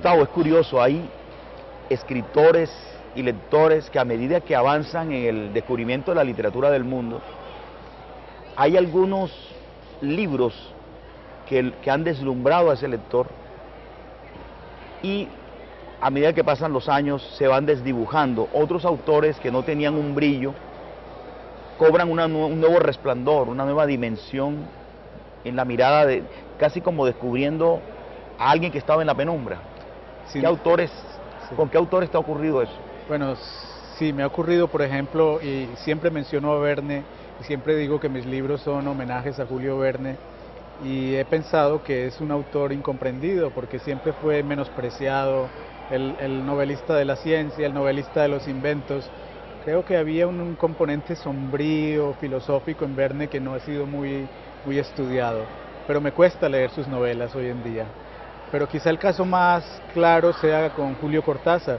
Gustavo, es curioso, hay escritores y lectores que a medida que avanzan en el descubrimiento de la literatura del mundo, hay algunos libros que han deslumbrado a ese lector y a medida que pasan los años se van desdibujando. Otros autores que no tenían un brillo cobran un nuevo resplandor, una nueva dimensión en la mirada, casi como descubriendo a alguien que estaba en la penumbra. Sí. ¿Qué autores, sí. ¿Con qué autores te ha ocurrido eso? Bueno, sí, me ha ocurrido, por ejemplo, y siempre menciono a Verne, y siempre digo que mis libros son homenajes a Julio Verne, y he pensado que es un autor incomprendido, porque siempre fue menospreciado, el novelista de la ciencia, el novelista de los inventos. Creo que había un componente sombrío, filosófico en Verne que no ha sido muy estudiado, pero me cuesta leer sus novelas hoy en día. Pero quizá el caso más claro sea con Julio Cortázar,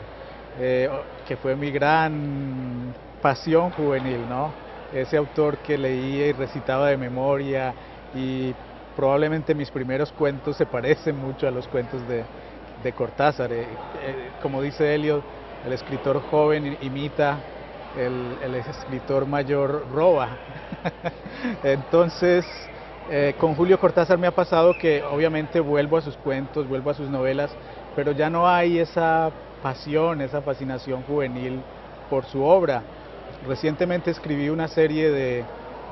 que fue mi gran pasión juvenil, ¿no? Ese autor que leía y recitaba de memoria, y probablemente mis primeros cuentos se parecen mucho a los cuentos de Cortázar. Como dice Eliot, el escritor joven imita, el escritor mayor roba. Entonces, con Julio Cortázar me ha pasado que obviamente vuelvo a sus cuentos, vuelvo a sus novelas, pero ya no hay esa pasión, esa fascinación juvenil por su obra. Recientemente escribí una serie de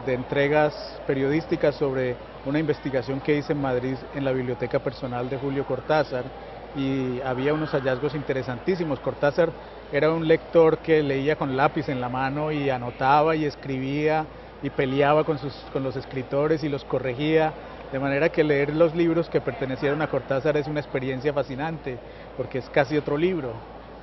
entregas periodísticas sobre una investigación que hice en Madrid en la biblioteca personal de Julio Cortázar, y había unos hallazgos interesantísimos. Cortázar era un lector que leía con lápiz en la mano y anotaba y escribía y peleaba con los escritores y los corregía, de manera que leer los libros que pertenecieron a Cortázar es una experiencia fascinante, porque es casi otro libro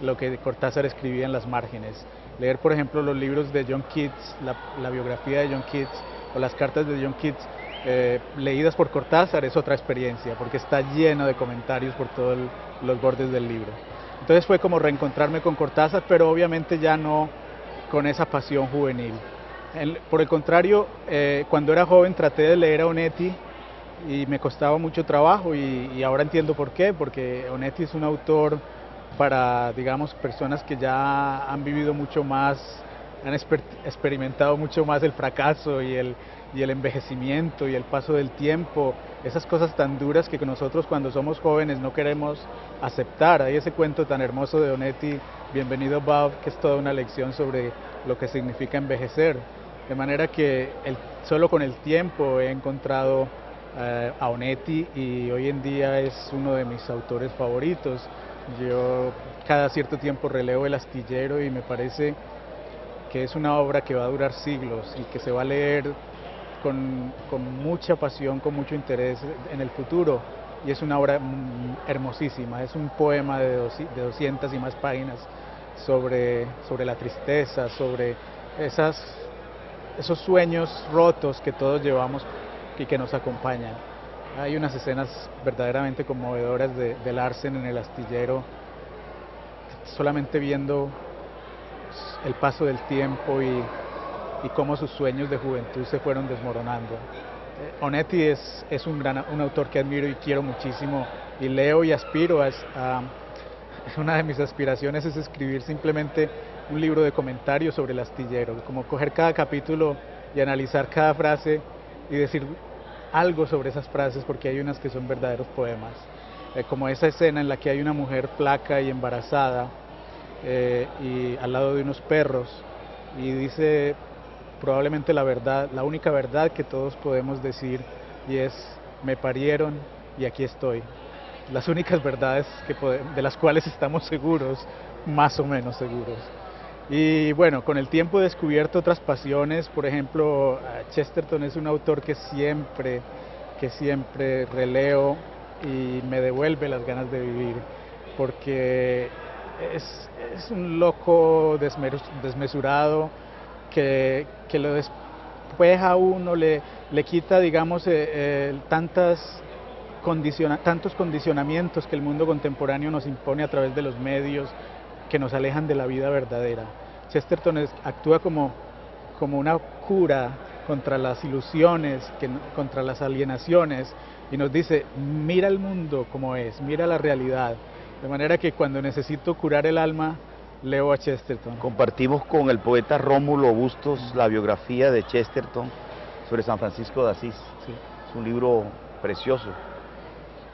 lo que Cortázar escribía en las márgenes. Leer, por ejemplo, los libros de John Keats, la biografía de John Keats o las cartas de John Keats, leídas por Cortázar, es otra experiencia, porque está lleno de comentarios por todos los bordes del libro. Entonces fue como reencontrarme con Cortázar, pero obviamente ya no con esa pasión juvenil. Por el contrario, cuando era joven traté de leer a Onetti y me costaba mucho trabajo, y ahora entiendo por qué, porque Onetti es un autor para, digamos, personas que ya han vivido mucho más, han experimentado mucho más el fracaso y el envejecimiento y el paso del tiempo, esas cosas tan duras que nosotros cuando somos jóvenes no queremos aceptar. Hay ese cuento tan hermoso de Onetti, Bienvenido Bob, que es toda una lección sobre lo que significa envejecer. De manera que solo con el tiempo he encontrado a Onetti, y hoy en día es uno de mis autores favoritos. Yo cada cierto tiempo releo El Astillero y me parece que es una obra que va a durar siglos y que se va a leer con mucha pasión, con mucho interés en el futuro, y es una obra hermosísima. Es un poema de 200 y más páginas sobre la tristeza, sobre esos sueños rotos que todos llevamos y que nos acompañan. Hay unas escenas verdaderamente conmovedoras de Larsen en El Astillero, solamente viendo el paso del tiempo y cómo sus sueños de juventud se fueron desmoronando. Onetti es un autor que admiro y quiero muchísimo, y leo y aspiro una de mis aspiraciones es escribir simplemente un libro de comentarios sobre El Astillero, como coger cada capítulo y analizar cada frase y decir algo sobre esas frases, porque hay unas que son verdaderos poemas, como esa escena en la que hay una mujer flaca y embarazada y al lado de unos perros, y dice probablemente la verdad, la única verdad que todos podemos decir, y es: me parieron y aquí estoy. Las únicas verdades de las cuales estamos seguros, más o menos seguros. Y bueno, con el tiempo he descubierto otras pasiones. Por ejemplo, Chesterton es un autor que siempre releo y me devuelve las ganas de vivir, porque es un loco desmesurado que lo despeja a uno, le quita, digamos, tantos condicionamientos que el mundo contemporáneo nos impone a través de los medios, que nos alejan de la vida verdadera. Chesterton actúa como una cura contra las ilusiones, contra las alienaciones, y nos dice: mira el mundo como es, mira la realidad, De manera que cuando necesito curar el alma, leo a Chesterton. Compartimos con el poeta Rómulo Bustos la biografía de Chesterton sobre San Francisco de Asís. Sí. Es un libro precioso.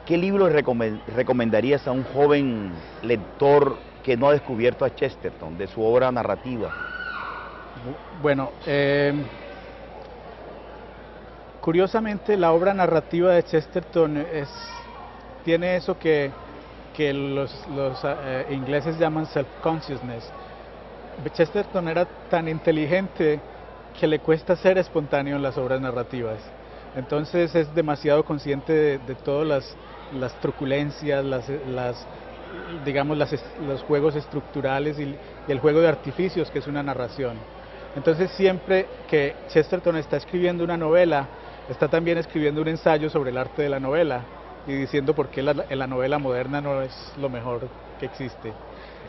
¿Qué libro recomendarías a un joven lector que no ha descubierto a Chesterton, de su obra narrativa? Bueno, curiosamente la obra narrativa de Chesterton tiene eso que los ingleses llaman self-consciousness. Chesterton era tan inteligente que le cuesta ser espontáneo en las obras narrativas. Entonces es demasiado consciente de todas las truculencias, digamos los juegos estructurales y el juego de artificios que es una narración. Entonces siempre que Chesterton está escribiendo una novela, está también escribiendo un ensayo sobre el arte de la novela y diciendo por qué la novela moderna no es lo mejor que existe.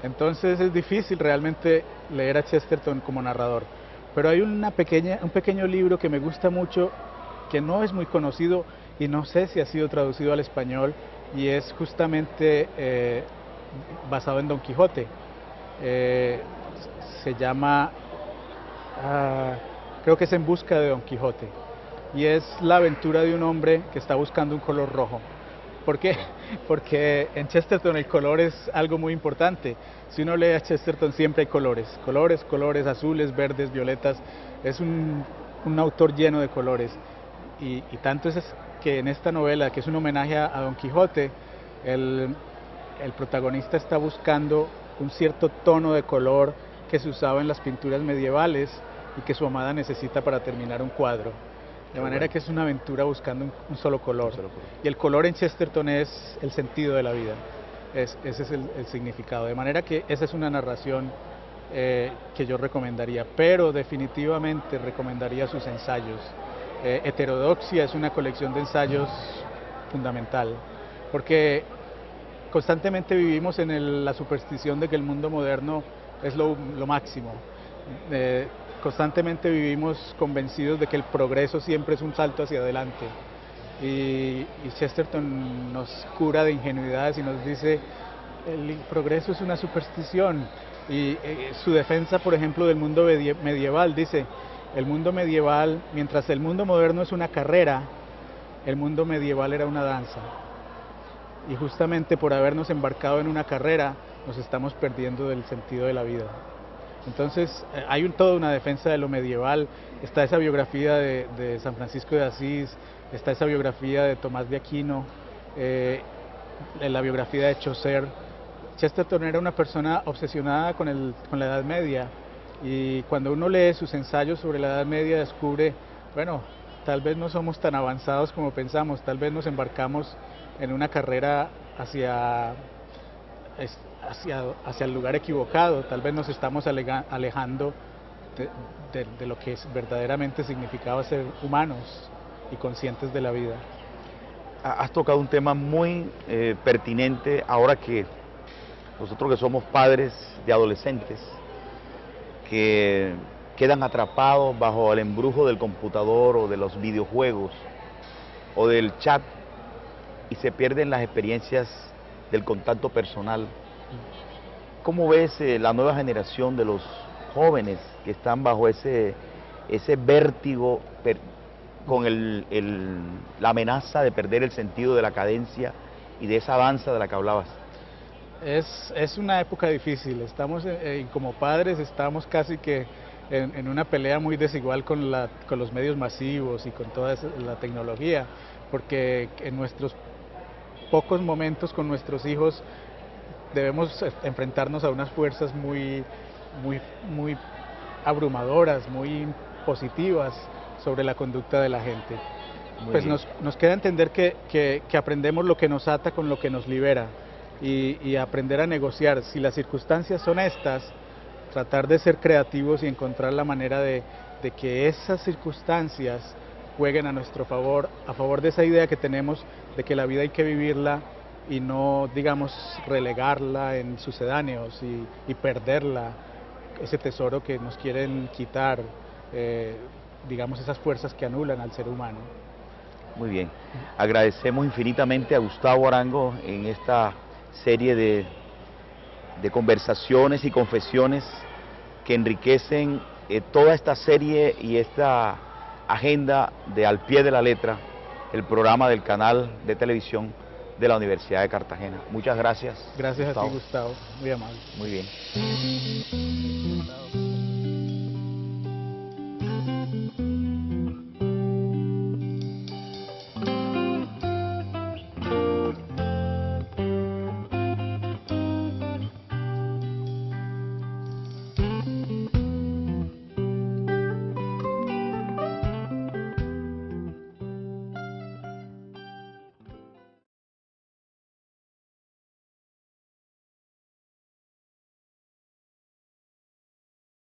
Entonces es difícil realmente leer a Chesterton como narrador. Pero hay un pequeño libro que me gusta mucho, que no es muy conocido y no sé si ha sido traducido al español, y es justamente basado en Don Quijote. Se llama, creo que es En busca de Don Quijote, y es la aventura de un hombre que está buscando un color rojo. ¿Por qué? Porque en Chesterton el color es algo muy importante. Si uno lee a Chesterton siempre hay colores, azules, verdes, violetas. Es un autor lleno de colores. Y tanto es que en esta novela, que es un homenaje a Don Quijote, el protagonista está buscando un cierto tono de color que se usaba en las pinturas medievales y que su amada necesita para terminar un cuadro. De manera que es una aventura buscando un solo color. Y el color en Chesterton es el sentido de la vida. Ese es el significado. De manera que esa es una narración que yo recomendaría. Pero definitivamente recomendaría sus ensayos. Heterodoxia es una colección de ensayos fundamental. Porque constantemente vivimos en la superstición de que el mundo moderno es lo máximo. Constantemente vivimos convencidos de que el progreso siempre es un salto hacia adelante, y Chesterton nos cura de ingenuidades y nos dice el progreso es una superstición. Y su defensa, por ejemplo, del mundo medieval, dice: el mundo medieval, mientras el mundo moderno es una carrera, el mundo medieval era una danza, y justamente por habernos embarcado en una carrera nos estamos perdiendo del sentido de la vida. Entonces hay toda una defensa de lo medieval. Está esa biografía de San Francisco de Asís, está esa biografía de Tomás de Aquino, la biografía de Chaucer. Chesterton era una persona obsesionada con la Edad Media, y cuando uno lee sus ensayos sobre la Edad Media descubre, bueno, tal vez no somos tan avanzados como pensamos, tal vez nos embarcamos en una carrera hacia el lugar equivocado, tal vez nos estamos alejando de lo que verdaderamente significaba ser humanos y conscientes de la vida. Has tocado un tema muy pertinente ahora que nosotros que somos padres de adolescentes que quedan atrapados bajo el embrujo del computador o de los videojuegos o del chat y se pierden las experiencias del contacto personal. ¿Cómo ves la nueva generación de los jóvenes que están bajo ese vértigo con la amenaza de perder el sentido de la cadencia y de esa danza de la que hablabas? Es una época difícil. Estamos como padres estamos casi que en una pelea muy desigual con los medios masivos y con toda la tecnología, porque en nuestros pocos momentos con nuestros hijos debemos enfrentarnos a unas fuerzas muy abrumadoras, muy positivas sobre la conducta de la gente. Pues nos queda entender que aprendemos lo que nos ata con lo que nos libera, y aprender a negociar. Si las circunstancias son estas, tratar de ser creativos y encontrar la manera de que esas circunstancias jueguen a nuestro favor, a favor de esa idea que tenemos de que la vida hay que vivirla y no, digamos, relegarla en sucedáneos y perderla, ese tesoro que nos quieren quitar, digamos, esas fuerzas que anulan al ser humano. Muy bien, agradecemos infinitamente a Gustavo Arango en esta serie de de conversaciones y confesiones que enriquecen toda esta serie y esta agenda de Al Pie de la Letra, el programa del canal de televisión de la Universidad de Cartagena. Muchas gracias. Gracias Gustavo. a ti, Gustavo, muy amable. Muy bien.